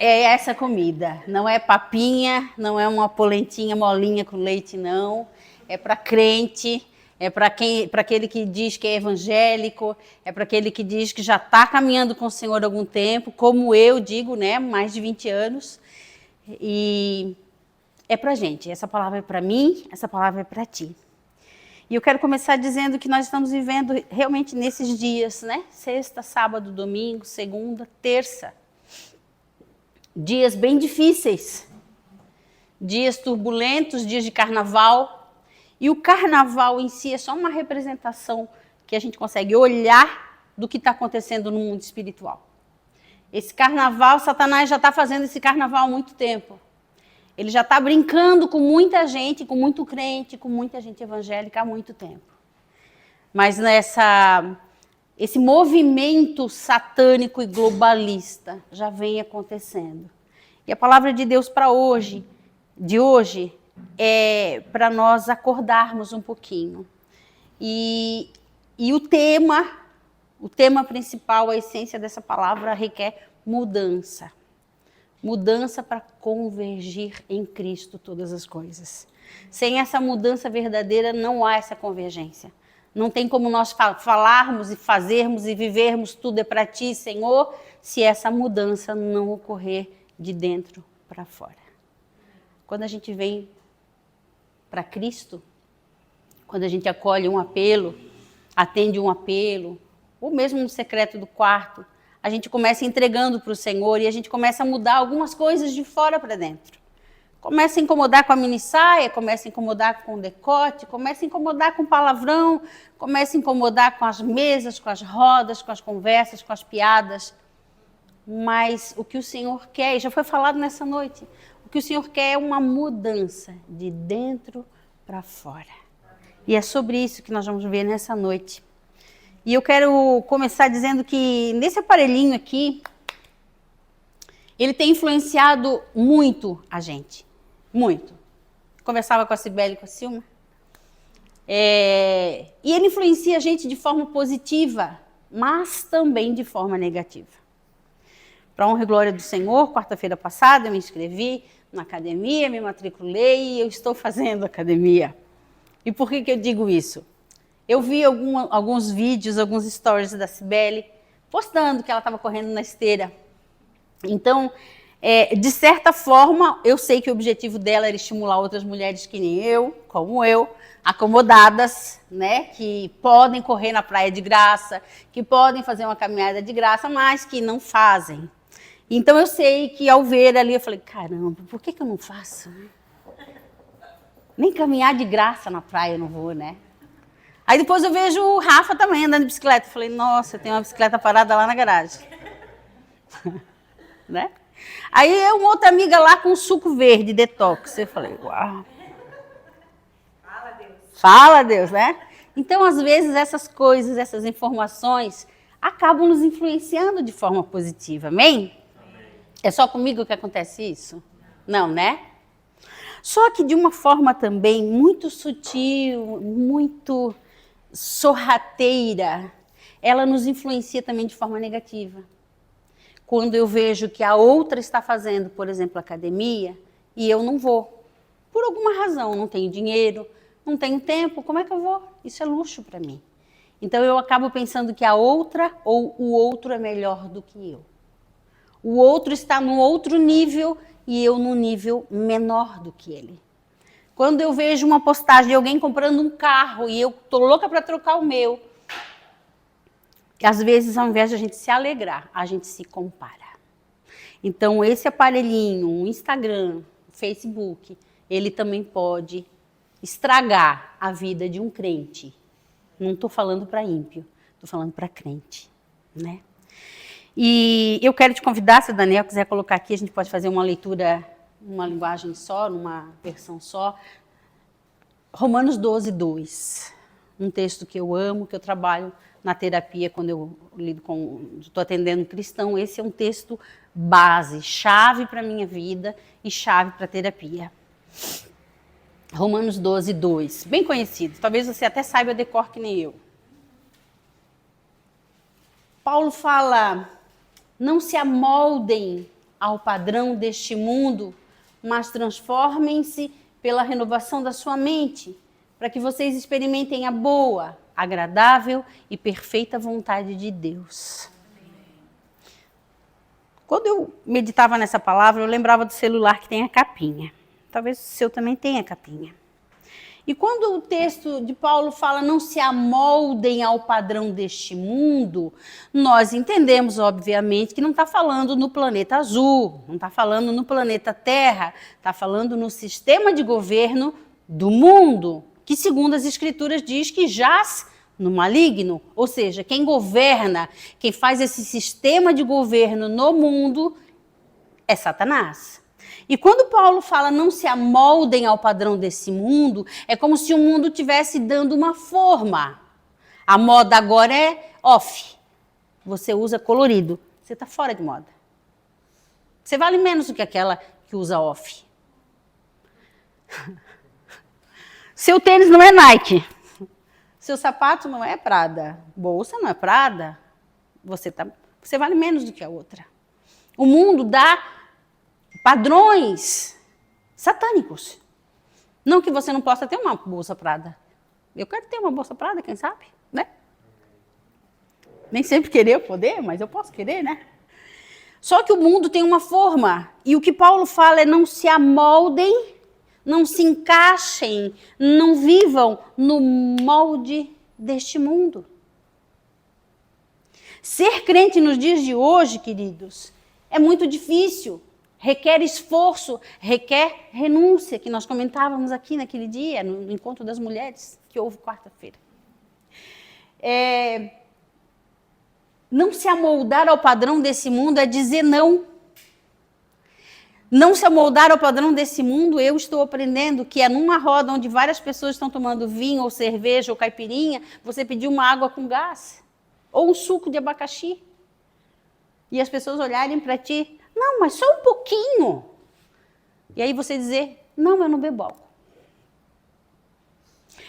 é essa comida. Não é papinha, não é uma polentinha molinha com leite, não. É para crente, é para aquele que diz que é evangélico, é para aquele que diz que já está caminhando com o Senhor há algum tempo, como eu digo, né, mais de 20 anos. E é para gente. Essa palavra é para mim, essa palavra é para ti. E eu quero começar dizendo que nós estamos vivendo realmente nesses dias, né? Sexta, sábado, domingo, segunda, terça. Dias bem difíceis. Dias turbulentos, dias de carnaval. E o carnaval em si é só uma representação que a gente consegue olhar do que está acontecendo no mundo espiritual. Esse carnaval, Satanás já está fazendo esse carnaval há muito tempo. Ele já está brincando com muita gente, com muito crente, com muita gente evangélica há muito tempo. Mas esse movimento satânico e globalista já vem acontecendo. E a palavra de Deus de hoje, é para nós acordarmos um pouquinho. E o tema principal, a essência dessa palavra requer mudança. Mudança para convergir em Cristo todas as coisas. Sem essa mudança verdadeira, não há essa convergência. Não tem como nós falarmos e fazermos e vivermos tudo é para ti, Senhor, se essa mudança não ocorrer de dentro para fora. Quando a gente vem para Cristo, quando a gente acolhe um apelo, atende um apelo, ou mesmo no secreto do quarto, a gente começa entregando para o Senhor e a gente começa a mudar algumas coisas de fora para dentro. Começa a incomodar com a minissaia, começa a incomodar com o decote, começa a incomodar com o palavrão, começa a incomodar com as mesas, com as rodas, com as conversas, com as piadas. Mas o que o Senhor quer, e já foi falado nessa noite, o que o Senhor quer é uma mudança de dentro para fora. E é sobre isso que nós vamos ver nessa noite. E eu quero começar dizendo que nesse aparelhinho aqui, ele tem influenciado muito a gente. Muito. Conversava com a Cibele e com a Silma. E ele influencia a gente de forma positiva, mas também de forma negativa. Para a honra e glória do Senhor, quarta-feira passada eu me inscrevi na academia, me matriculei e eu estou fazendo academia. E por que eu digo isso? Eu vi alguns vídeos, alguns stories da Cibele, postando que ela estava correndo na esteira. Então, de certa forma, eu sei que o objetivo dela era estimular outras mulheres que nem eu, como eu, acomodadas, né, que podem correr na praia de graça, que podem fazer uma caminhada de graça, mas que não fazem. Então, eu sei que ao ver ali, eu falei, caramba, por que eu não faço? Nem caminhar de graça na praia eu não vou, né? Aí depois eu vejo o Rafa também andando de bicicleta. Eu falei, nossa, tem uma bicicleta parada lá na garagem. Né? Aí uma outra amiga lá com suco verde, detox. Eu falei, uau. Fala, Deus. Fala, Deus, né? Então, às vezes, essas coisas, essas informações, acabam nos influenciando de forma positiva. Amém? É só comigo que acontece isso? Não, né? Só que de uma forma também muito sutil, muito sorrateira, ela nos influencia também de forma negativa. Quando eu vejo que a outra está fazendo, por exemplo, academia, e eu não vou. Por alguma razão, não tenho dinheiro, não tenho tempo, como é que eu vou? Isso é luxo para mim. Então eu acabo pensando que a outra ou o outro é melhor do que eu. O outro está num outro nível e eu num nível menor do que ele. Quando eu vejo uma postagem de alguém comprando um carro e eu estou louca para trocar o meu, às vezes, ao invés de a gente se alegrar, a gente se compara. Então, esse aparelhinho, o Instagram, o Facebook, ele também pode estragar a vida de um crente. Não estou falando para ímpio, estou falando para crente, né? E eu quero te convidar, se o Daniel quiser colocar aqui, a gente pode fazer uma leitura numa linguagem só, numa versão só. Romanos 12, 2. Um texto que eu amo, que eu trabalho na terapia quando eu estou atendendo um cristão. Esse é um texto base, chave para a minha vida e chave para a terapia. Romanos 12, 2. Bem conhecido. Talvez você até saiba de cor que nem eu. Paulo fala, não se amoldem ao padrão deste mundo, mas transformem-se pela renovação da sua mente, para que vocês experimentem a boa, agradável e perfeita vontade de Deus. Quando eu meditava nessa palavra, eu lembrava do celular que tem a capinha. Talvez o seu também tenha capinha. E quando o texto de Paulo fala não se amoldem ao padrão deste mundo, nós entendemos, obviamente, que não está falando no planeta azul, não está falando no planeta Terra, está falando no sistema de governo do mundo, que segundo as Escrituras diz que jaz no maligno. Ou seja, quem governa, quem faz esse sistema de governo no mundo é Satanás. E quando Paulo fala não se amoldem ao padrão desse mundo, é como se o mundo estivesse dando uma forma. A moda agora é off. Você usa colorido. Você está fora de moda. Você vale menos do que aquela que usa off. Seu tênis não é Nike. Seu sapato não é Prada. Bolsa não é Prada. Você vale menos do que a outra. O mundo dá padrões satânicos. Não que você não possa ter uma bolsa Prada. Eu quero ter uma bolsa Prada, quem sabe, né? Nem sempre querer poder, mas eu posso querer, né? Só que o mundo tem uma forma. E o que Paulo fala é não se amoldem, não se encaixem, não vivam no molde deste mundo. Ser crente nos dias de hoje, queridos, é muito difícil. Requer esforço, requer renúncia, que nós comentávamos aqui naquele dia, no Encontro das Mulheres, que houve quarta-feira. Não se amoldar ao padrão desse mundo é dizer não. Não se amoldar ao padrão desse mundo, eu estou aprendendo que é numa roda onde várias pessoas estão tomando vinho, ou cerveja, ou caipirinha, você pedir uma água com gás, ou um suco de abacaxi. E as pessoas olharem para ti, não, mas só um pouquinho. E aí você dizer, não, eu não bebo álcool.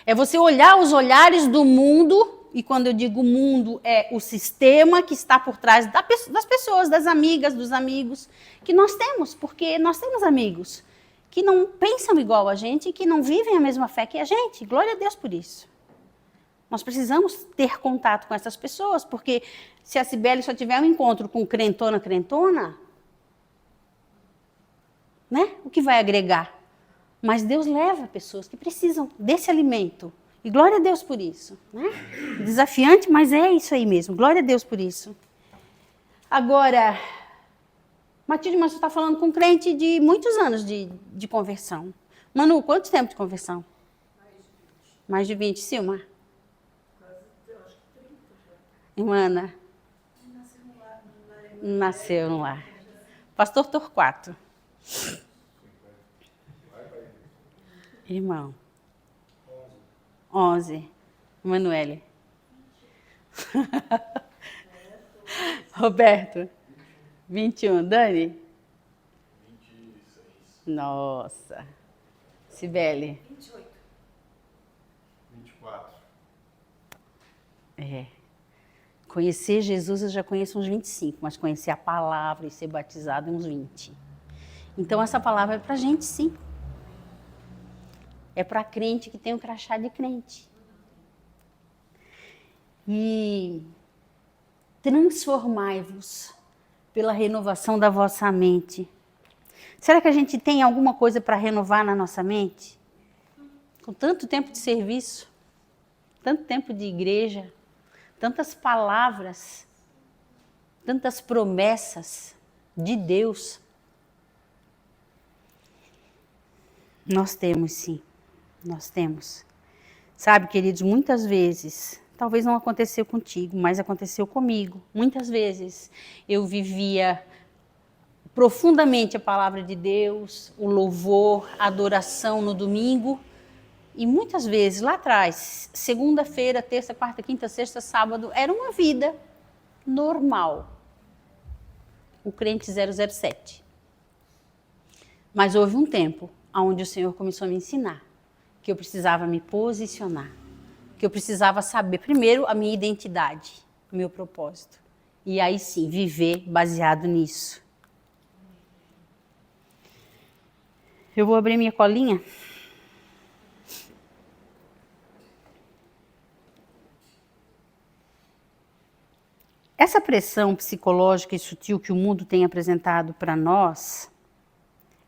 É você olhar os olhares do mundo, e quando eu digo mundo, é o sistema que está por trás das pessoas, das amigas, dos amigos, que nós temos, porque nós temos amigos que não pensam igual a gente e que não vivem a mesma fé que a gente. Glória a Deus por isso. Nós precisamos ter contato com essas pessoas, porque se a Cibele só tiver um encontro com crentona, né? O que vai agregar? Mas Deus leva pessoas que precisam desse alimento. E glória a Deus por isso. Né? Desafiante, mas é isso aí mesmo. Glória a Deus por isso. Agora, Matilde, mas você está falando com um crente de muitos anos de conversão. Manu, quanto tempo de conversão? Mais de 20. Silma? Irmã Ana? Nasceu no lar. Pastor Torquato. Irmão. 11. Manuele. Roberto. 21. Dani? 26. Nossa. Cibele? 28. 24. Conhecer Jesus eu já conheço uns 25, mas conhecer a palavra e ser batizado uns 20. Então essa palavra é pra gente, sim. É para crente que tem o crachá de crente. E transformai-vos pela renovação da vossa mente. Será que a gente tem alguma coisa para renovar na nossa mente? Com tanto tempo de serviço, tanto tempo de igreja, tantas palavras, tantas promessas de Deus. Nós temos, sim. Nós temos. Sabe, queridos, muitas vezes, talvez não aconteceu contigo, mas aconteceu comigo. Muitas vezes eu vivia profundamente a palavra de Deus, o louvor, a adoração no domingo. E muitas vezes, lá atrás, segunda-feira, terça, quarta, quinta, sexta, sábado, era uma vida normal. O crente 007. Mas houve um tempo onde o Senhor começou a me ensinar que eu precisava me posicionar, que eu precisava saber, primeiro, a minha identidade, o meu propósito. E aí sim, viver baseado nisso. Eu vou abrir minha colinha. Essa pressão psicológica e sutil que o mundo tem apresentado para nós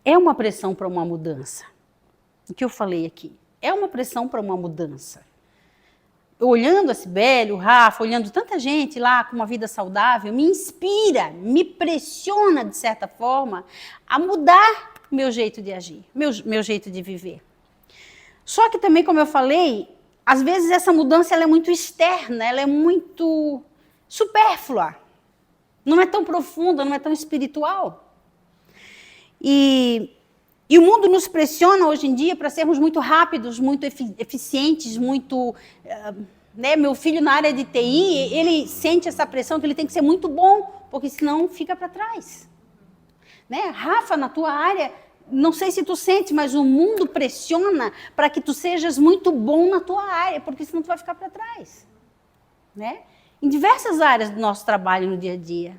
é uma pressão para uma mudança. O que eu falei aqui é uma pressão para uma mudança. Olhando a Cibele, o Rafa, olhando tanta gente lá com uma vida saudável, me inspira, me pressiona, de certa forma, a mudar meu jeito de agir, meu jeito de viver. Só que também, como eu falei, às vezes essa mudança ela é muito externa, ela é muito supérflua. Não é tão profunda, não é tão espiritual. E o mundo nos pressiona hoje em dia para sermos muito rápidos, muito eficientes, muito... meu filho na área de TI, ele sente essa pressão que ele tem que ser muito bom, porque senão fica para trás. Rafa, na tua área, não sei se tu sente, mas o mundo pressiona para que tu sejas muito bom na tua área, porque senão tu vai ficar para trás. Em diversas áreas do nosso trabalho no dia a dia.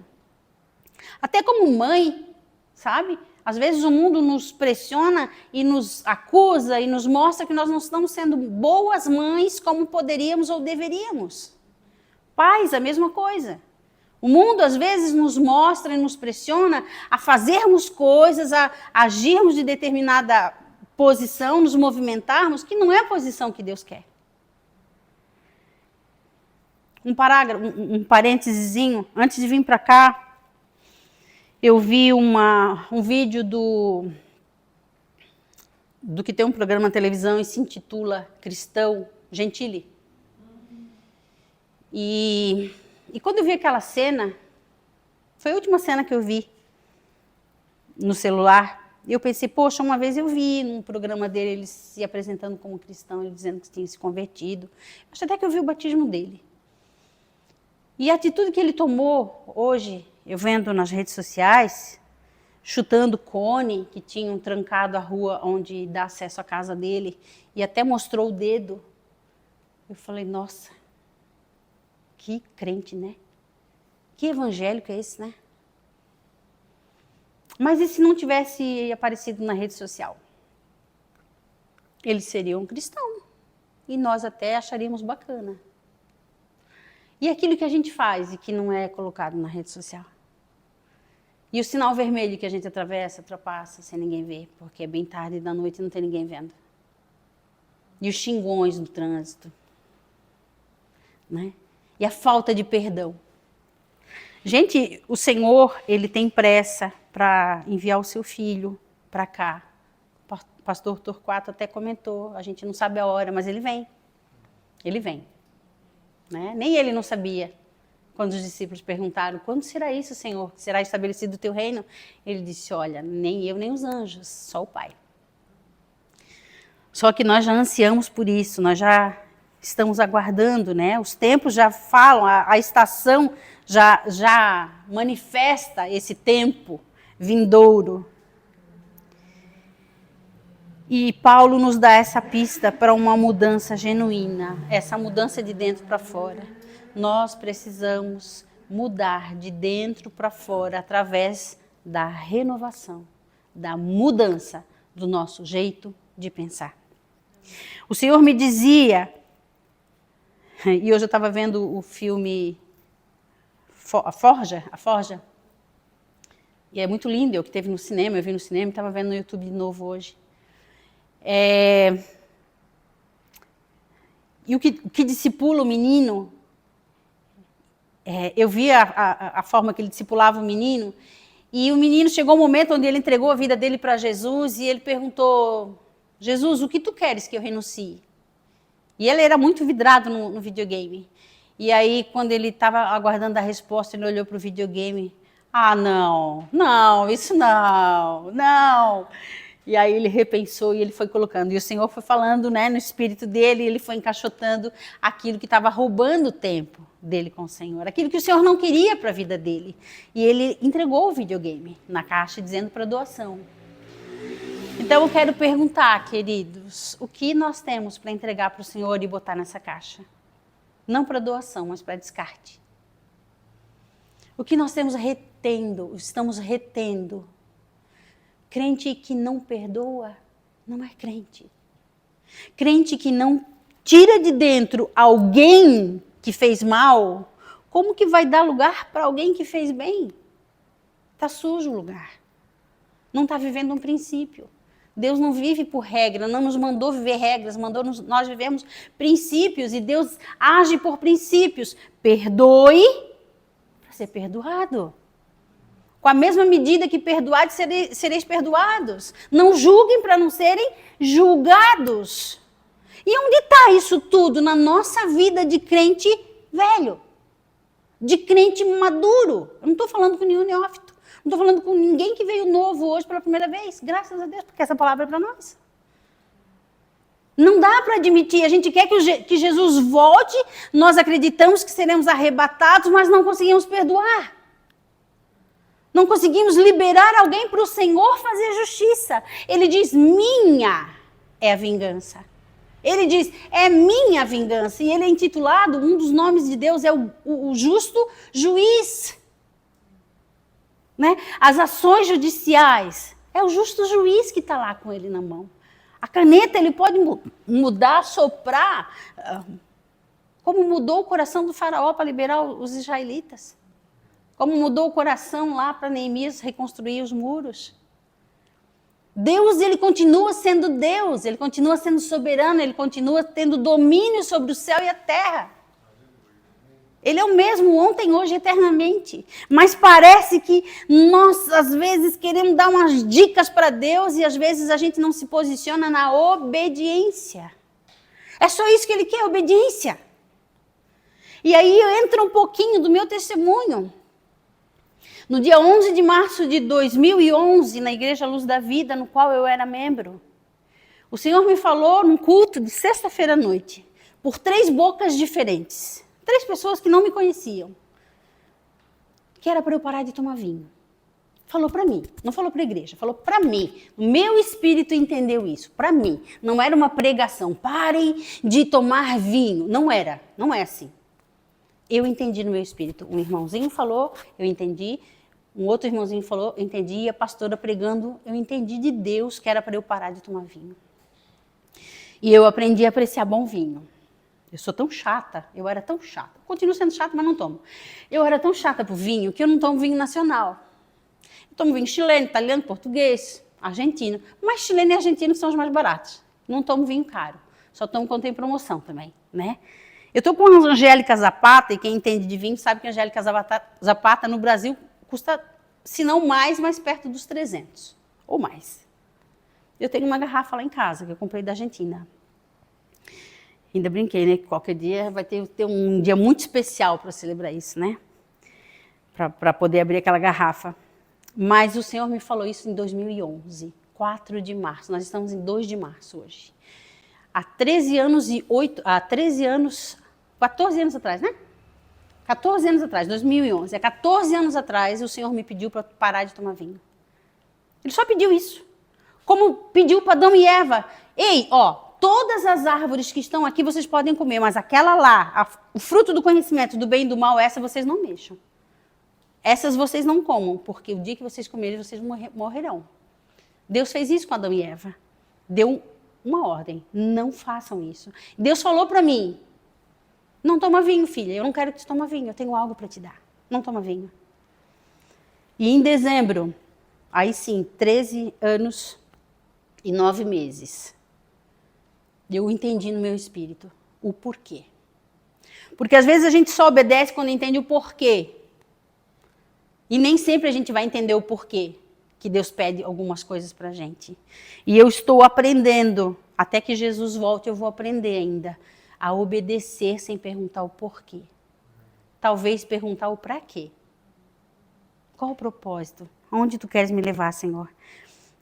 Até como mãe, sabe? Às vezes o mundo nos pressiona e nos acusa e nos mostra que nós não estamos sendo boas mães como poderíamos ou deveríamos. Pais, a mesma coisa. O mundo às vezes nos mostra e nos pressiona a fazermos coisas, a agirmos de determinada posição, nos movimentarmos, que não é a posição que Deus quer. Um parêntesezinho, antes de vir para cá, eu vi um vídeo do que tem um programa na televisão e se intitula Cristão Gentili. E quando eu vi aquela cena, foi a última cena que eu vi no celular, eu pensei, poxa, uma vez eu vi num programa dele, ele se apresentando como cristão, ele dizendo que tinha se convertido. Acho até que eu vi o batismo dele. E a atitude que ele tomou hoje, eu vendo nas redes sociais, chutando cone, que tinham trancado a rua onde dá acesso à casa dele, e até mostrou o dedo. Eu falei, nossa, que crente, né? Que evangélico é esse, né? Mas e se não tivesse aparecido na rede social? Ele seria um cristão. E nós até acharíamos bacana. E aquilo que a gente faz e que não é colocado na rede social? E o sinal vermelho que a gente atravessa, ultrapassa, sem ninguém ver, porque é bem tarde da noite e não tem ninguém vendo. E os xingões do trânsito. E a falta de perdão. Gente, o Senhor, ele tem pressa para enviar o seu filho para cá. O pastor Torquato até comentou, a gente não sabe a hora, mas ele vem. Ele vem. Nem ele não sabia. Quando os discípulos perguntaram, quando será isso, Senhor? Será estabelecido o teu reino? Ele disse, olha, nem eu, nem os anjos, só o Pai. Só que nós já ansiamos por isso, nós já estamos aguardando, Os tempos já falam, a estação já manifesta esse tempo vindouro. E Paulo nos dá essa pista para uma mudança genuína, essa mudança de dentro para fora. Nós precisamos mudar de dentro para fora através da renovação, da mudança do nosso jeito de pensar. O Senhor me dizia, e hoje eu estava vendo o filme A Forja, e é muito lindo, é o que teve no cinema, eu vi no cinema e estava vendo no YouTube de novo hoje. E o que discipula o menino, eu vi a forma que ele discipulava o menino, e o menino chegou um momento onde ele entregou a vida dele para Jesus, e ele perguntou, Jesus, o que tu queres que eu renuncie? E ele era muito vidrado no videogame. E aí, quando ele estava aguardando a resposta, ele olhou para o videogame, não, isso não. E aí ele repensou e ele foi colocando. E o Senhor foi falando, no espírito dele, ele foi encaixotando aquilo que estava roubando o tempo dele com o Senhor. Aquilo que o Senhor não queria para a vida dele. E ele entregou o videogame na caixa, dizendo para doação. Então eu quero perguntar, queridos, o que nós temos para entregar para o Senhor e botar nessa caixa? Não para doação, mas para descarte. O que nós estamos retendo? Crente que não perdoa não é crente. Crente que não tira de dentro alguém que fez mal, como que vai dar lugar para alguém que fez bem? Está sujo o lugar. Não está vivendo um princípio. Deus não vive por regra, não nos mandou viver regras, nós vivemos princípios e Deus age por princípios. Perdoe para ser perdoado. Com a mesma medida que perdoados, sereis perdoados. Não julguem para não serem julgados. E onde está isso tudo na nossa vida de crente velho? De crente maduro? Eu não estou falando com nenhum neófito. Não estou falando com ninguém que veio novo hoje pela primeira vez. Graças a Deus, porque essa palavra é para nós. Não dá para admitir. A gente quer que Jesus volte. Nós acreditamos que seremos arrebatados, mas não conseguimos perdoar. Não conseguimos liberar alguém para o Senhor fazer justiça. Ele diz, minha é a vingança. Ele diz, é minha vingança. E ele é intitulado, um dos nomes de Deus é o justo juiz. Né? As ações judiciais, é o justo juiz que está lá com ele na mão. A caneta ele pode mudar, soprar, como mudou o coração do faraó para liberar os israelitas. Como mudou o coração lá para Neemias reconstruir os muros. Deus, ele continua sendo Deus, ele continua sendo soberano, ele continua tendo domínio sobre o céu e a terra. Ele é o mesmo ontem, hoje, eternamente. Mas parece que nós, às vezes, queremos dar umas dicas para Deus e, às vezes, a gente não se posiciona na obediência. É só isso que ele quer, obediência. E aí entra um pouquinho do meu testemunho. No dia 11 de março de 2011, na Igreja Luz da Vida, no qual eu era membro, o Senhor me falou num culto de sexta-feira à noite, por 3 bocas diferentes. 3 pessoas que não me conheciam. Que era para eu parar de tomar vinho. Falou para mim, não falou para a igreja, falou para mim. O meu espírito entendeu isso, para mim. Não era uma pregação, parem de tomar vinho. Não era, não é assim. Eu entendi no meu espírito. Um irmãozinho falou, eu entendi. Um outro irmãozinho falou, eu entendi. E a pastora pregando, eu entendi de Deus que era para eu parar de tomar vinho. E eu aprendi a apreciar bom vinho. Eu sou tão chata, eu era tão chata. Continuo sendo chata, mas não tomo. Eu era tão chata pro vinho que eu não tomo vinho nacional. Eu tomo vinho chileno, italiano, português, argentino. Mas chileno e argentino são os mais baratos. Não tomo vinho caro. Só tomo quando tem promoção também, né? Eu estou com a Angélica Zapata, e quem entende de vinho sabe que a Angélica Zapata no Brasil custa, se não mais, perto dos 300 ou mais. Eu tenho uma garrafa lá em casa, que eu comprei da Argentina. Ainda brinquei, né? Que qualquer dia vai ter um dia muito especial para celebrar isso, né? Para poder abrir aquela garrafa. Mas o Senhor me falou isso em 2011, 4 de março. Nós estamos em 2 de março hoje. Há 14 anos atrás, né? 14 anos atrás, 2011. Há 14 anos atrás, o Senhor me pediu para parar de tomar vinho. Ele só pediu isso. Como pediu para Adão e Eva. Ei, ó, todas as árvores que estão aqui vocês podem comer, mas aquela lá, o fruto do conhecimento do bem e do mal, essa vocês não mexam. Essas vocês não comam, porque o dia que vocês comerem, vocês morrerão. Deus fez isso com Adão e Eva. Deu uma ordem, não façam isso. Deus falou para mim, não toma vinho, filha, eu não quero que tu toma vinho, eu tenho algo para te dar. Não toma vinho. E em dezembro, aí sim, 13 anos e 9 meses, eu entendi no meu espírito o porquê. Porque às vezes a gente só obedece quando entende o porquê. E nem sempre a gente vai entender o porquê que Deus pede algumas coisas para a gente. E eu estou aprendendo, até que Jesus volte eu vou aprender ainda, a obedecer sem perguntar o porquê. Talvez perguntar o para quê. Qual o propósito? Onde tu queres me levar, Senhor?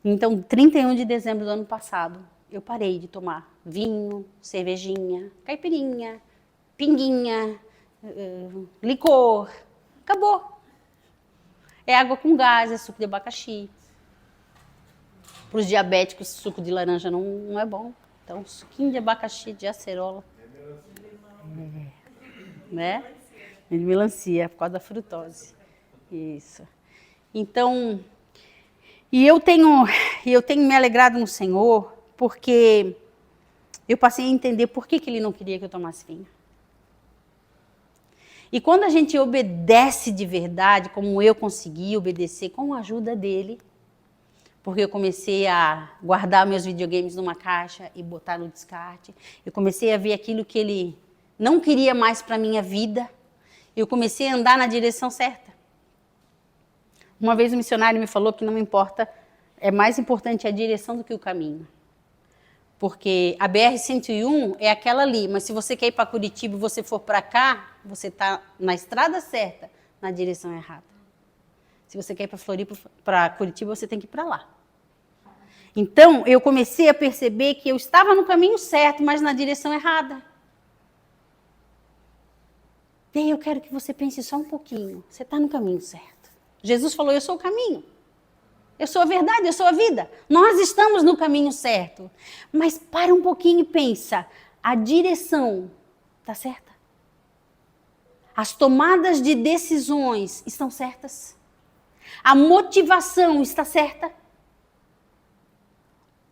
Então, 31 de dezembro do ano passado, eu parei de tomar vinho, cervejinha, caipirinha, pinguinha, licor. Acabou. É água com gás, é suco de abacaxi. Para os diabéticos, suco de laranja não é bom. Então, suquinho de abacaxi, de acerola. Né? De melancia, por causa da frutose. Isso. Então, E eu tenho me alegrado no Senhor, porque eu passei a entender por que Ele não queria que eu tomasse vinho. E quando a gente obedece de verdade, como eu consegui obedecer com a ajuda dele, porque eu comecei a guardar meus videogames numa caixa e botar no descarte, eu comecei a ver aquilo que ele não queria mais para a minha vida, eu comecei a andar na direção certa. Uma vez um missionário me falou que não importa, é mais importante a direção do que o caminho. Porque a BR-101 é aquela ali, mas se você quer ir para Curitiba e você for para cá, você está na estrada certa, na direção errada. Se você quer ir para Floripa, para Curitiba, você tem que ir para lá. Então, eu comecei a perceber que eu estava no caminho certo, mas na direção errada. E aí eu quero que você pense só um pouquinho. Você está no caminho certo. Jesus falou, eu sou o caminho. Eu sou a verdade, eu sou a vida. Nós estamos no caminho certo. Mas para um pouquinho e pensa, a direção está certa? As tomadas de decisões estão certas? A motivação está certa?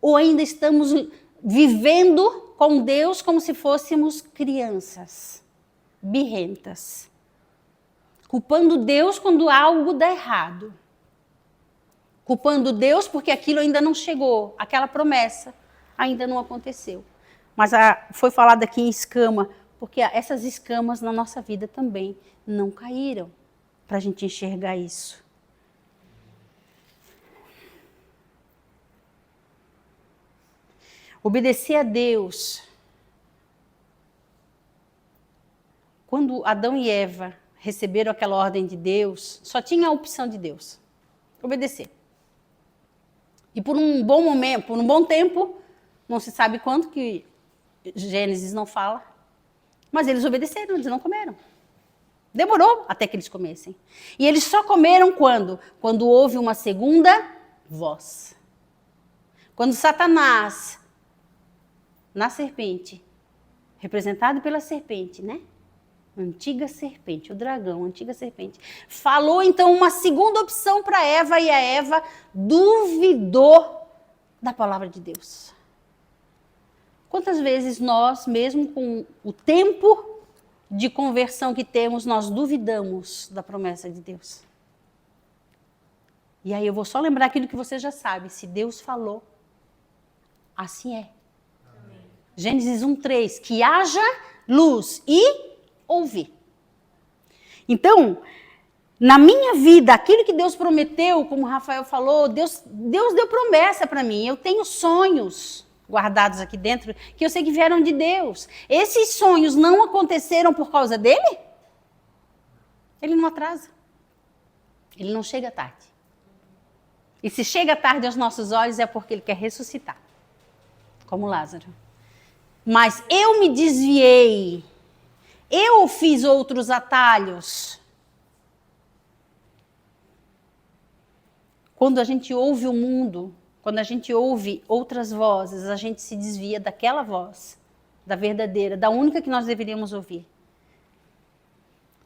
Ou ainda estamos vivendo com Deus como se fôssemos crianças, birrentas, culpando Deus quando algo dá errado? Culpando Deus porque aquilo ainda não chegou, aquela promessa ainda não aconteceu. Mas foi falado aqui em escama, porque essas escamas na nossa vida também não caíram, para a gente enxergar isso. Obedecer a Deus. Quando Adão e Eva receberam aquela ordem de Deus, só tinha a opção de Deus, obedecer. E por um bom momento, por um bom tempo, não se sabe quanto, que Gênesis não fala, mas eles obedeceram, eles não comeram. Demorou até que eles comessem. E eles só comeram quando? Quando houve uma segunda voz. Quando Satanás, na serpente, representado pela serpente, né? Antiga serpente, o dragão, antiga serpente. Falou então uma segunda opção para Eva e a Eva duvidou da palavra de Deus. Quantas vezes nós, mesmo com o tempo de conversão que temos, nós duvidamos da promessa de Deus? E aí eu vou só lembrar aquilo que você já sabe. Se Deus falou, assim é. Amém. Gênesis 1:3, que haja luz e ouvir. Então, na minha vida, aquilo que Deus prometeu, como o Rafael falou, Deus deu promessa para mim. Eu tenho sonhos guardados aqui dentro, que eu sei que vieram de Deus. Esses sonhos não aconteceram por causa dele? Ele não atrasa. Ele não chega tarde. E se chega tarde aos nossos olhos é porque ele quer ressuscitar. Como Lázaro. Mas eu me desviei. Eu fiz outros atalhos. Quando a gente ouve o mundo, quando a gente ouve outras vozes, a gente se desvia daquela voz, da verdadeira, da única que nós deveríamos ouvir.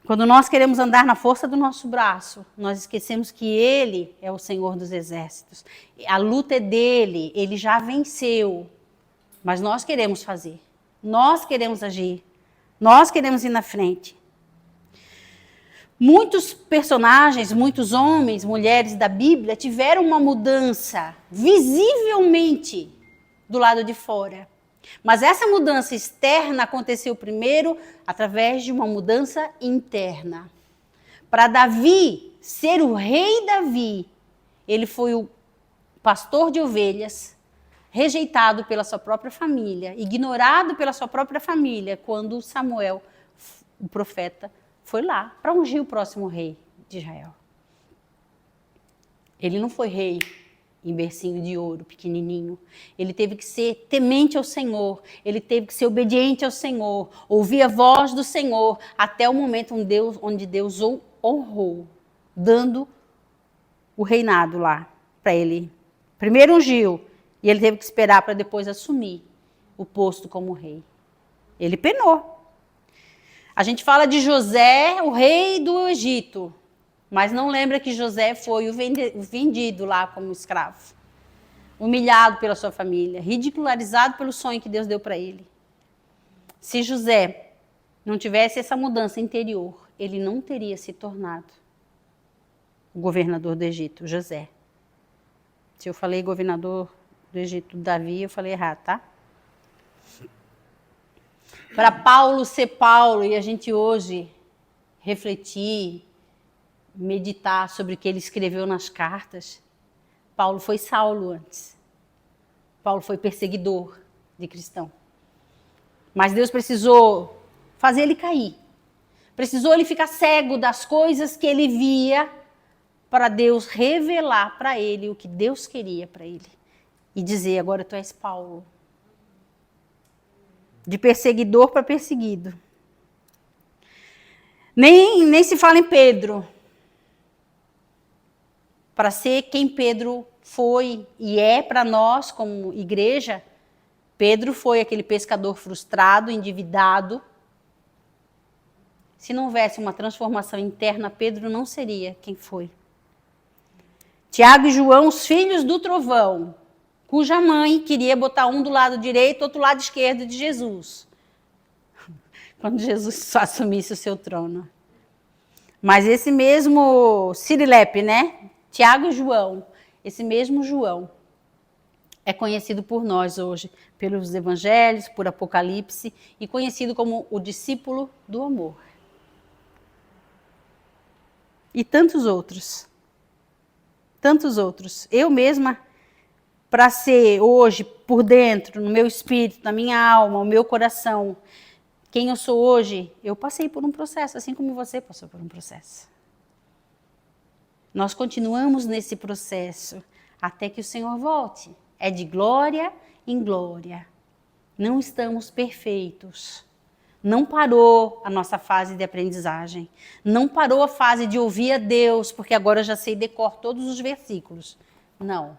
Quando nós queremos andar na força do nosso braço, nós esquecemos que Ele é o Senhor dos exércitos. A luta é dele, Ele já venceu. Mas nós queremos fazer, nós queremos agir. Nós queremos ir na frente. Muitos personagens, muitos homens, mulheres da Bíblia tiveram uma mudança visivelmente do lado de fora. Mas essa mudança externa aconteceu primeiro através de uma mudança interna. Para Davi ser o rei Davi, ele foi o pastor de ovelhas, rejeitado pela sua própria família, ignorado pela sua própria família, quando Samuel, o profeta, foi lá para ungir o próximo rei de Israel. Ele não foi rei em bercinho de ouro, pequenininho. Ele teve que ser temente ao Senhor, ele teve que ser obediente ao Senhor, ouvir a voz do Senhor, até o momento onde Deus o honrou, dando o reinado lá para ele. Primeiro ungiu, e ele teve que esperar para depois assumir o posto como rei. Ele penou. A gente fala de José, o rei do Egito. Mas não lembra que José foi o vendido lá como escravo. Humilhado pela sua família, ridicularizado pelo sonho que Deus deu para ele. Se José não tivesse essa mudança interior, ele não teria se tornado o governador do Egito, José. Se eu falei governador do Egito, Davi, eu falei errado, tá? Para Paulo ser Paulo e a gente hoje refletir, meditar sobre o que ele escreveu nas cartas, Paulo foi Saulo antes. Paulo foi perseguidor de cristão. Mas Deus precisou fazer ele cair. Precisou ele ficar cego das coisas que ele via para Deus revelar para ele o que Deus queria para ele. E dizer, agora tu és Paulo. De perseguidor para perseguido. Nem se fala em Pedro. Para ser quem Pedro foi e é para nós como igreja, Pedro foi aquele pescador frustrado, endividado. Se não houvesse uma transformação interna, Pedro não seria quem foi. Tiago e João, os filhos do trovão, cuja mãe queria botar um do lado direito, outro do lado esquerdo de Jesus. Quando Jesus assumisse o seu trono. Mas esse mesmo Sirilepe, né? Tiago e João, esse mesmo João, é conhecido por nós hoje, pelos evangelhos, por Apocalipse, e conhecido como o discípulo do amor. E tantos outros. Tantos outros. Eu mesma, para ser hoje, por dentro, no meu espírito, na minha alma, no meu coração, quem eu sou hoje, eu passei por um processo, assim como você passou por um processo. Nós continuamos nesse processo até que o Senhor volte. É de glória em glória. Não estamos perfeitos. Não parou a nossa fase de aprendizagem. Não parou a fase de ouvir a Deus, porque agora eu já sei decor todos os versículos. Não.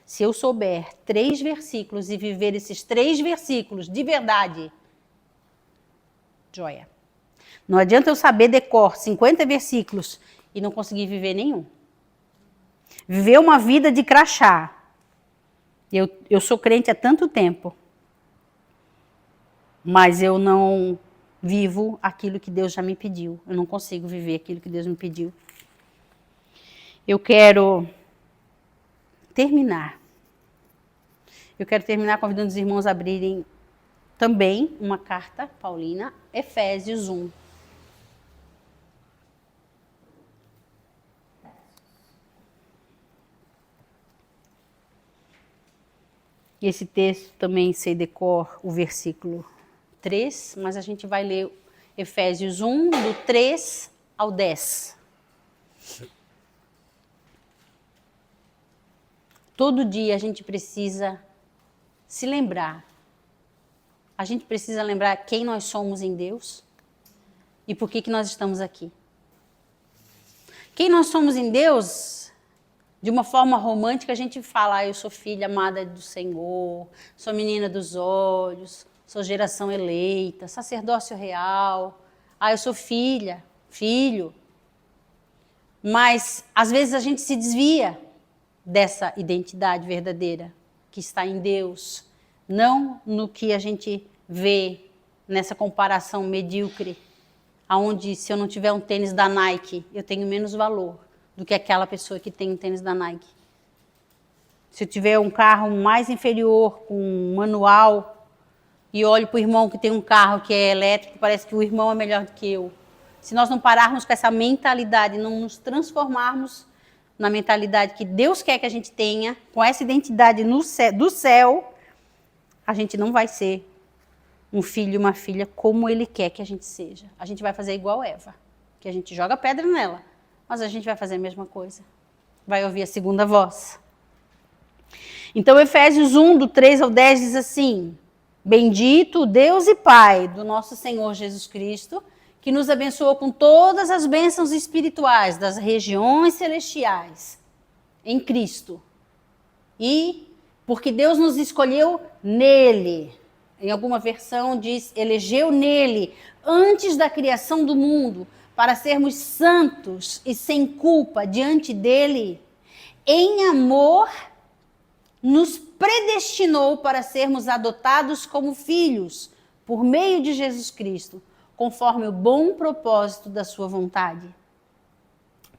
Se eu souber 3 versículos e viver esses 3 versículos de verdade, joia. Não adianta eu saber decor 50 versículos e não conseguir viver nenhum. Viver uma vida de crachá. Eu sou crente há tanto tempo, mas eu não vivo aquilo que Deus já me pediu. Eu não consigo viver aquilo que Deus me pediu. Eu quero terminar. Convidando os irmãos a abrirem também uma carta paulina, Efésios 1. E esse texto também sei decor o versículo 3, mas a gente vai ler Efésios 1, do 3 ao 10. Todo dia a gente precisa se lembrar. A gente precisa lembrar quem nós somos em Deus e por que nós estamos aqui. Quem nós somos em Deus, de uma forma romântica, a gente fala, eu sou filha amada do Senhor, sou menina dos olhos, sou geração eleita, sacerdócio real, eu sou filha, filho. Mas, às vezes, a gente se desvia dessa identidade verdadeira que está em Deus, não no que a gente vê nessa comparação medíocre, onde se eu não tiver um tênis da Nike, eu tenho menos valor do que aquela pessoa que tem um tênis da Nike. Se eu tiver um carro mais inferior, com um manual, e olho para o irmão que tem um carro que é elétrico, parece que o irmão é melhor do que eu. Se nós não pararmos com essa mentalidade, não nos transformarmos na mentalidade que Deus quer que a gente tenha, com essa identidade do céu, a gente não vai ser um filho e uma filha como Ele quer que a gente seja. A gente vai fazer igual Eva, que a gente joga pedra nela, mas a gente vai fazer a mesma coisa. Vai ouvir a segunda voz. Então, Efésios 1, do 3 ao 10, diz assim: Bendito o Deus e Pai do nosso Senhor Jesus Cristo, que nos abençoou com todas as bênçãos espirituais das regiões celestiais em Cristo. E porque Deus nos escolheu nele. Em alguma versão diz, elegeu nele, antes da criação do mundo, para sermos santos e sem culpa diante dele, em amor, nos predestinou para sermos adotados como filhos, por meio de Jesus Cristo, conforme o bom propósito da sua vontade,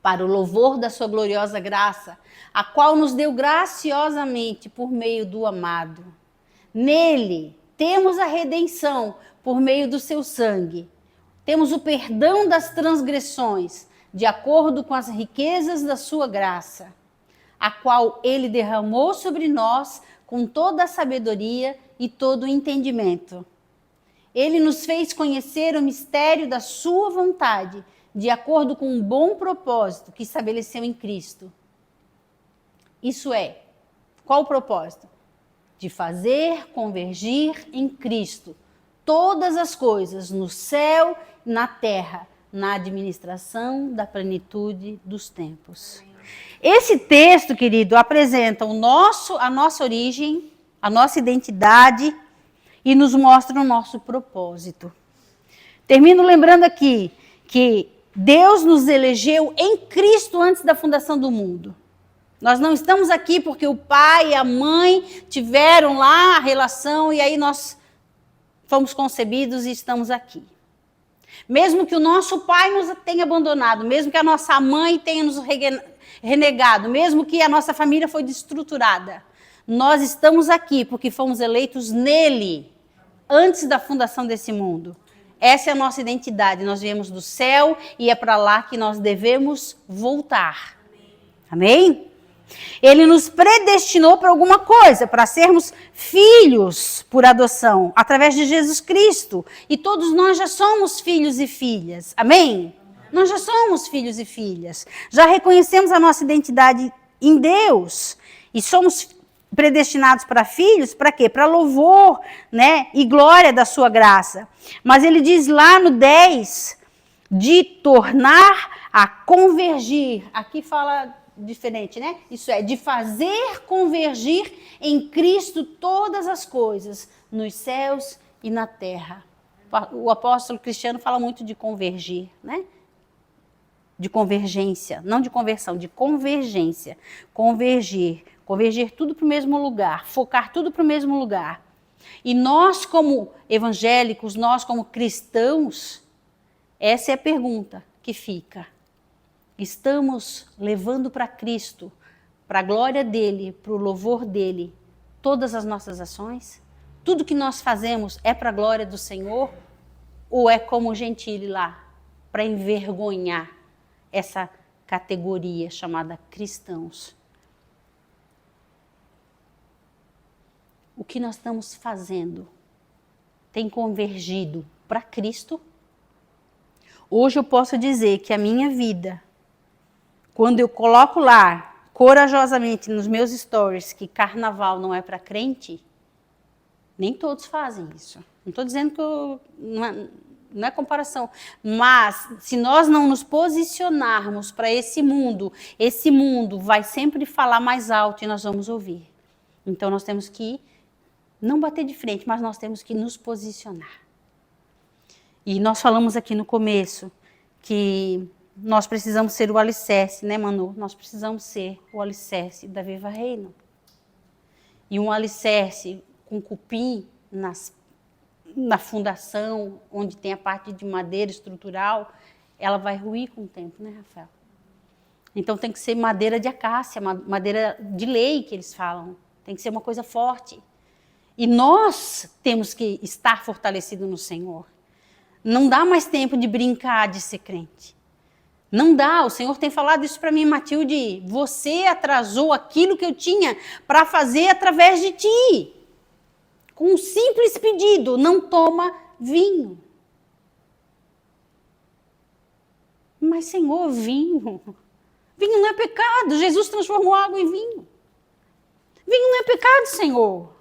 para o louvor da sua gloriosa graça, a qual nos deu graciosamente por meio do amado. Nele temos a redenção por meio do seu sangue. Temos o perdão das transgressões, de acordo com as riquezas da sua graça, a qual ele derramou sobre nós com toda a sabedoria e todo o entendimento. Ele nos fez conhecer o mistério da sua vontade, de acordo com um bom propósito que estabeleceu em Cristo. Isso é, qual o propósito? De fazer convergir em Cristo todas as coisas no céu e na terra, na administração da plenitude dos tempos. Esse texto, querido, apresenta a nossa origem, a nossa identidade e nos mostra o nosso propósito. Termino lembrando aqui que Deus nos elegeu em Cristo antes da fundação do mundo. Nós não estamos aqui porque o pai e a mãe tiveram lá a relação e aí nós fomos concebidos e estamos aqui. Mesmo que o nosso pai nos tenha abandonado, mesmo que a nossa mãe tenha nos renegado, mesmo que a nossa família foi destruturada, nós estamos aqui porque fomos eleitos nele, antes da fundação desse mundo. Essa é a nossa identidade, nós viemos do céu e é para lá que nós devemos voltar. Amém? Ele nos predestinou para alguma coisa, para sermos filhos por adoção, através de Jesus Cristo. E todos nós já somos filhos e filhas. Amém? Nós já somos filhos e filhas. Já reconhecemos a nossa identidade em Deus. E somos predestinados para filhos, para quê? Para louvor, né? E glória da sua graça. Mas ele diz lá no 10, de tornar a convergir. Aqui fala diferente, né? Isso é, de fazer convergir em Cristo todas as coisas, nos céus e na terra. O apóstolo Cristiano fala muito de convergir, né? De convergência, não de conversão, de convergência. Convergir tudo para o mesmo lugar, focar tudo para o mesmo lugar. E nós como evangélicos, nós como cristãos, essa é a pergunta que fica. Estamos levando para Cristo, para a glória dele, para o louvor dele, todas as nossas ações? Tudo que nós fazemos é para a glória do Senhor? Ou é como o Gentile lá, para envergonhar essa categoria chamada cristãos? O que nós estamos fazendo tem convergido para Cristo? Hoje eu posso dizer que a minha vida, quando eu coloco lá, corajosamente, nos meus stories, que carnaval não é para crente, nem todos fazem isso. Não estou dizendo que não é comparação. Mas, se nós não nos posicionarmos para esse mundo vai sempre falar mais alto e nós vamos ouvir. Então, nós temos que não bater de frente, mas nós temos que nos posicionar. E nós falamos aqui no começo que nós precisamos ser o alicerce, né, Manu? Nós precisamos ser o alicerce da Viva Reino. E um alicerce com cupim na fundação, onde tem a parte de madeira estrutural, ela vai ruir com o tempo, né, Rafael? Então tem que ser madeira de acácia, madeira de lei, que eles falam. Tem que ser uma coisa forte. E nós temos que estar fortalecidos no Senhor. Não dá mais tempo de brincar de ser crente. Não dá, o Senhor tem falado isso para mim, Matilde. Você atrasou aquilo que eu tinha para fazer através de ti. Com um simples pedido, não toma vinho. Mas, Senhor, vinho não é pecado. Jesus transformou água em vinho. Vinho não é pecado, Senhor.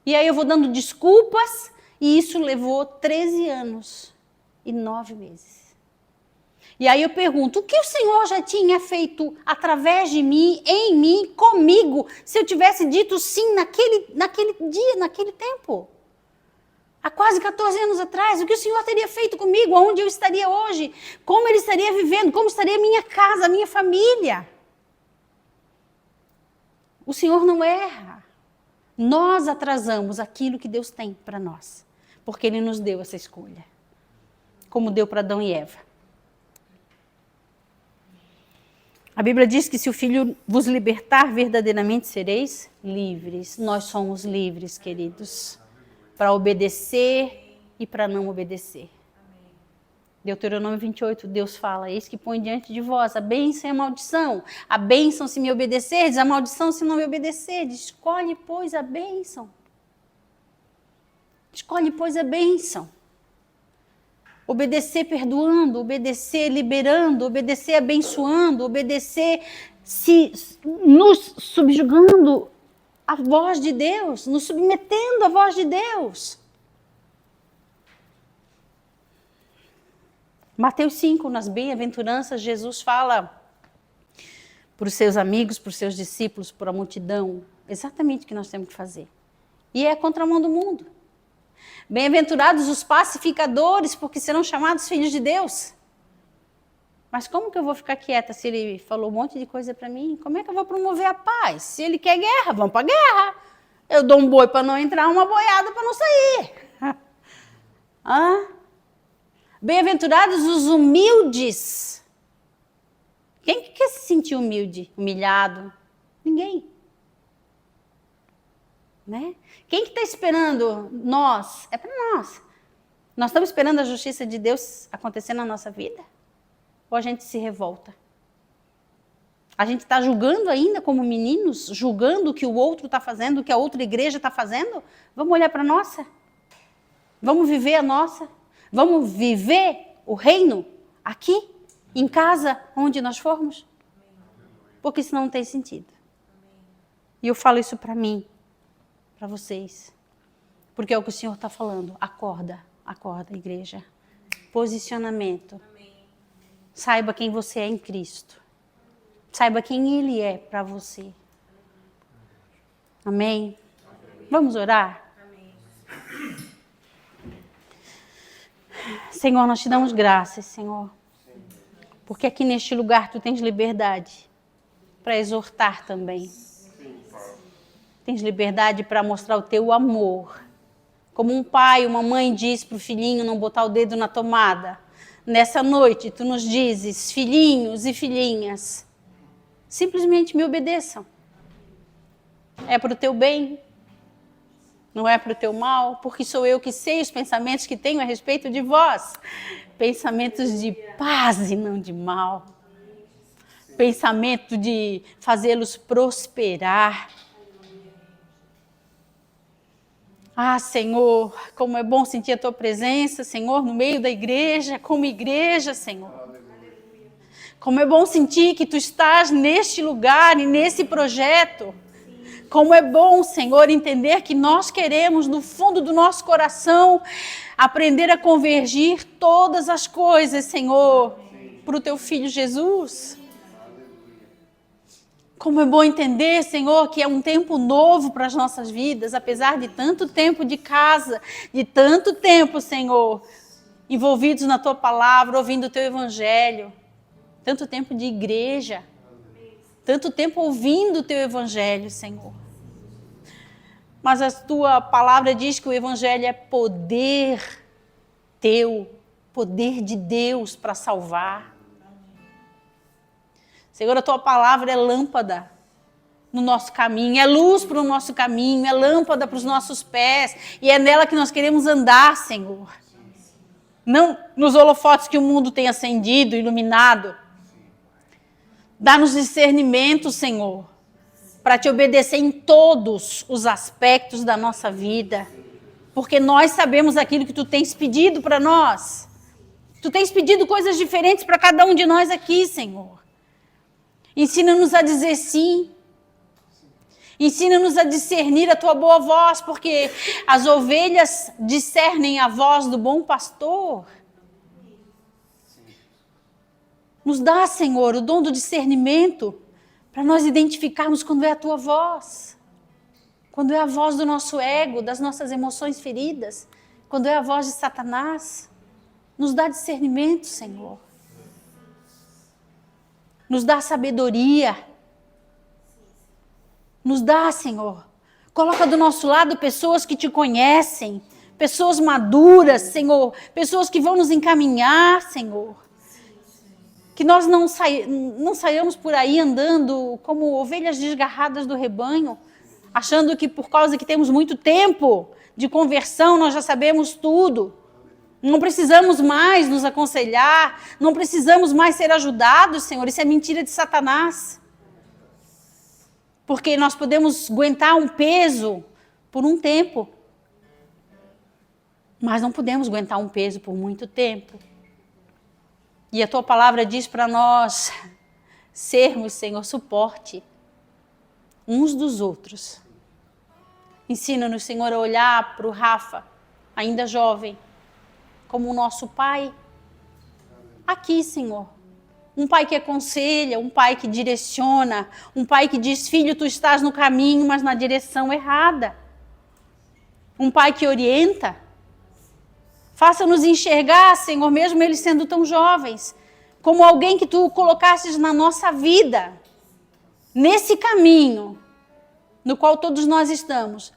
E aí eu vou dando desculpas, e isso levou 13 anos e 9 meses. E aí eu pergunto, o que o Senhor já tinha feito através de mim, em mim, comigo, se eu tivesse dito sim naquele dia, naquele tempo? Há quase 14 anos atrás, o que o Senhor teria feito comigo? Aonde eu estaria hoje? Como Ele estaria vivendo? Como estaria a minha casa, a minha família? O Senhor não erra. Nós atrasamos aquilo que Deus tem para nós, porque Ele nos deu essa escolha, como deu para Adão e Eva. A Bíblia diz que se o Filho vos libertar, verdadeiramente sereis livres. Nós somos livres, queridos, para obedecer e para não obedecer. Deuteronômio 28, Deus fala: eis que põe diante de vós a bênção e a maldição. A bênção se me obedecerdes, a maldição se não me obedecerdes. Escolhe, pois, a bênção. Escolhe, pois, a bênção. Obedecer perdoando, obedecer liberando, obedecer abençoando, obedecer nos subjugando à voz de Deus, nos submetendo à voz de Deus. Mateus 5, nas bem-aventuranças, Jesus fala para os seus amigos, para os seus discípulos, para a multidão, exatamente o que nós temos que fazer. E é a contramão do mundo. Bem-aventurados os pacificadores, porque serão chamados filhos de Deus. Mas como que eu vou ficar quieta se ele falou um monte de coisa para mim? Como é que eu vou promover a paz? Se ele quer guerra, vamos para a guerra. Eu dou um boi para não entrar, uma boiada para não sair. Bem-aventurados os humildes. Quem que quer se sentir humilde, humilhado? Ninguém. Né? Quem que está esperando nós? É para nós. Nós estamos esperando a justiça de Deus acontecer na nossa vida? Ou a gente se revolta? A gente está julgando ainda como meninos, julgando o que o outro está fazendo, o que a outra igreja está fazendo? Vamos olhar para a nossa? Vamos viver a nossa? Vamos viver o reino aqui, em casa, onde nós formos? Porque senão não tem sentido. E eu falo isso para mim, para vocês, porque é o que o Senhor está falando. Acorda, acorda, igreja. Posicionamento. Saiba quem você é em Cristo. Saiba quem Ele é para você. Amém? Vamos orar? Senhor, nós te damos graças, Senhor, porque aqui neste lugar tu tens liberdade para exortar também. Tens liberdade para mostrar o teu amor. Como um pai, uma mãe diz para o filhinho não botar o dedo na tomada. Nessa noite, tu nos dizes, filhinhos e filhinhas, simplesmente me obedeçam. É para o teu bem, não é para o teu mal, porque sou eu que sei os pensamentos que tenho a respeito de vós. Pensamentos de paz e não de mal. Pensamento de fazê-los prosperar. Ah, Senhor, como é bom sentir a tua presença, Senhor, no meio da igreja, como igreja, Senhor. Como é bom sentir que tu estás neste lugar e nesse projeto. Como é bom, Senhor, entender que nós queremos, no fundo do nosso coração, aprender a convergir todas as coisas, Senhor, para o teu Filho Jesus. Como é bom entender, Senhor, que é um tempo novo para as nossas vidas, apesar de tanto tempo de casa, de tanto tempo, Senhor, envolvidos na Tua Palavra, ouvindo o Teu Evangelho, tanto tempo de igreja, tanto tempo ouvindo o Teu Evangelho, Senhor. Mas a Tua Palavra diz que o Evangelho é poder Teu, poder de Deus para salvar. Senhor, a Tua Palavra é lâmpada no nosso caminho, é luz para o nosso caminho, é lâmpada para os nossos pés, e é nela que nós queremos andar, Senhor. Não nos holofotes que o mundo tem acendido, iluminado. Dá-nos discernimento, Senhor, para Te obedecer em todos os aspectos da nossa vida, porque nós sabemos aquilo que Tu tens pedido para nós. Tu tens pedido coisas diferentes para cada um de nós aqui, Senhor. Ensina-nos a dizer sim. Ensina-nos a discernir a Tua boa voz, porque as ovelhas discernem a voz do bom pastor. Nos dá, Senhor, o dom do discernimento para nós identificarmos quando é a Tua voz, quando é a voz do nosso ego, das nossas emoções feridas, quando é a voz de Satanás. Nos dá discernimento, Senhor. Nos dá sabedoria. Nos dá, Senhor. Coloca do nosso lado pessoas que te conhecem, pessoas maduras, Senhor, pessoas que vão nos encaminhar, Senhor. Que nós não saiamos por aí andando como ovelhas desgarradas do rebanho, achando que por causa que temos muito tempo de conversão, nós já sabemos tudo. Não precisamos mais nos aconselhar, não precisamos mais ser ajudados, Senhor. Isso é mentira de Satanás. Porque nós podemos aguentar um peso por um tempo, mas não podemos aguentar um peso por muito tempo. E a tua palavra diz para nós sermos, Senhor, suporte uns dos outros. Ensina-nos, Senhor, a olhar para o Rafa, ainda jovem, como o nosso pai. Aqui, Senhor. Um pai que aconselha, um pai que direciona, um pai que diz, filho, tu estás no caminho, mas na direção errada. Um pai que orienta. Faça-nos enxergar, Senhor, mesmo eles sendo tão jovens, como alguém que tu colocastes na nossa vida, nesse caminho no qual todos nós estamos,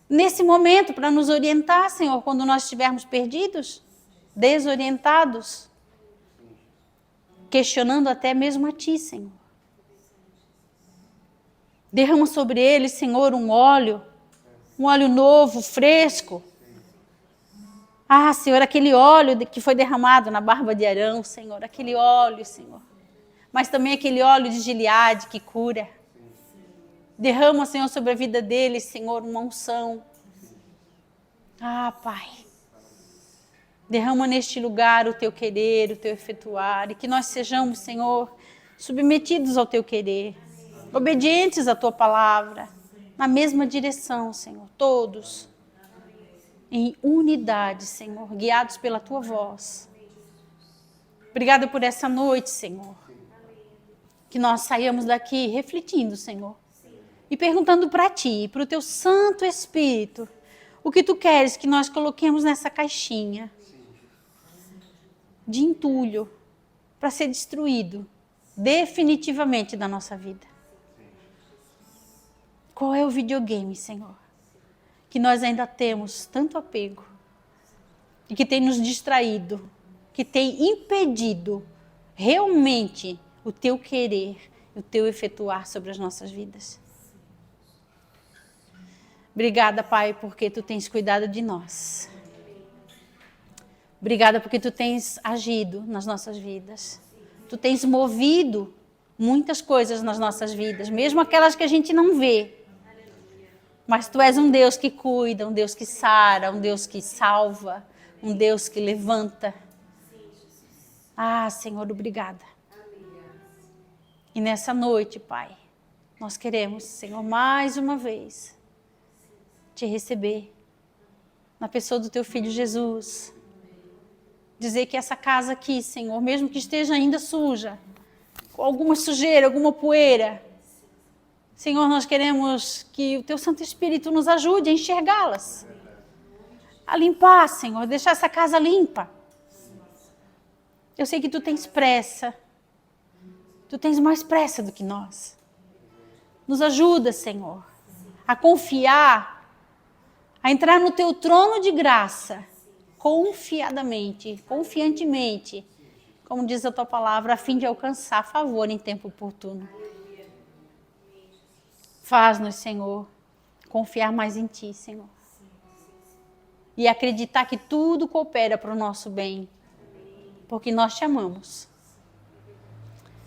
nesse momento para nos orientar, Senhor, quando nós estivermos perdidos, desorientados, questionando até mesmo a Ti, Senhor. Derrama sobre eles, Senhor, um óleo novo, fresco. Ah, Senhor, aquele óleo que foi derramado na barba de Arão, Senhor, aquele óleo, Senhor. Mas também aquele óleo de Gileade que cura. Derrama, Senhor, sobre a vida deles, Senhor, uma unção. Ah, Pai. Derrama neste lugar o Teu querer, o Teu efetuar. E que nós sejamos, Senhor, submetidos ao Teu querer. Obedientes à Tua palavra. Na mesma direção, Senhor, todos. Em unidade, Senhor, guiados pela Tua voz. Obrigada por essa noite, Senhor. Que nós saímos daqui refletindo, Senhor. E perguntando para Ti, para o Teu Santo Espírito, o que Tu queres que nós coloquemos nessa caixinha de entulho para ser destruído definitivamente da nossa vida. Qual é o videogame, Senhor, que nós ainda temos tanto apego e que tem nos distraído, que tem impedido realmente o Teu querer, o Teu efetuar sobre as nossas vidas? Obrigada, Pai, porque Tu tens cuidado de nós. Obrigada porque Tu tens agido nas nossas vidas. Tu tens movido muitas coisas nas nossas vidas, mesmo aquelas que a gente não vê. Mas Tu és um Deus que cuida, um Deus que sara, um Deus que salva, um Deus que levanta. Ah, Senhor, obrigada. E nessa noite, Pai, nós queremos, Senhor, mais uma vez, Te receber na pessoa do Teu Filho Jesus. Dizer que essa casa aqui, Senhor, mesmo que esteja ainda suja, com alguma sujeira, alguma poeira, Senhor, nós queremos que o Teu Santo Espírito nos ajude a enxergá-las. A limpar, Senhor, deixar essa casa limpa. Eu sei que Tu tens pressa. Tu tens mais pressa do que nós. Nos ajuda, Senhor, a confiar, a entrar no Teu trono de graça, confiantemente, como diz a Tua palavra, a fim de alcançar favor em tempo oportuno. Faz-nos, Senhor, confiar mais em Ti, Senhor. E acreditar que tudo coopera para o nosso bem, porque nós Te amamos.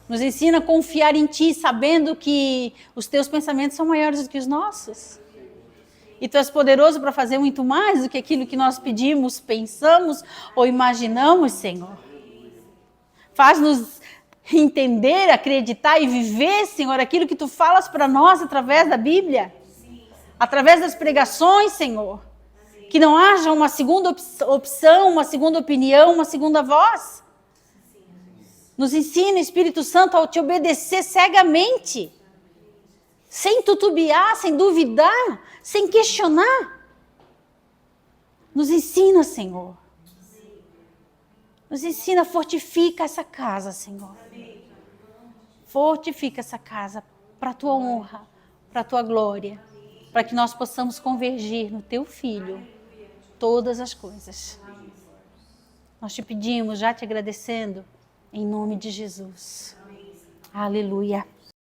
Nos ensina a confiar em Ti, sabendo que os Teus pensamentos são maiores do que os nossos. E Tu és poderoso para fazer muito mais do que aquilo que nós pedimos, pensamos ou imaginamos, Senhor. Faz-nos entender, acreditar e viver, Senhor, aquilo que Tu falas para nós através da Bíblia. Através das pregações, Senhor. Que não haja uma segunda opção, uma segunda opinião, uma segunda voz. Nos ensina, Espírito Santo, a Te obedecer cegamente. Sem tutubiar, sem duvidar, sem questionar. Nos ensina, Senhor. Nos ensina, fortifica essa casa, Senhor. Fortifica essa casa para a tua honra, para a tua glória, para que nós possamos convergir no teu Filho todas as coisas. Nós te pedimos, já te agradecendo, em nome de Jesus. Aleluia.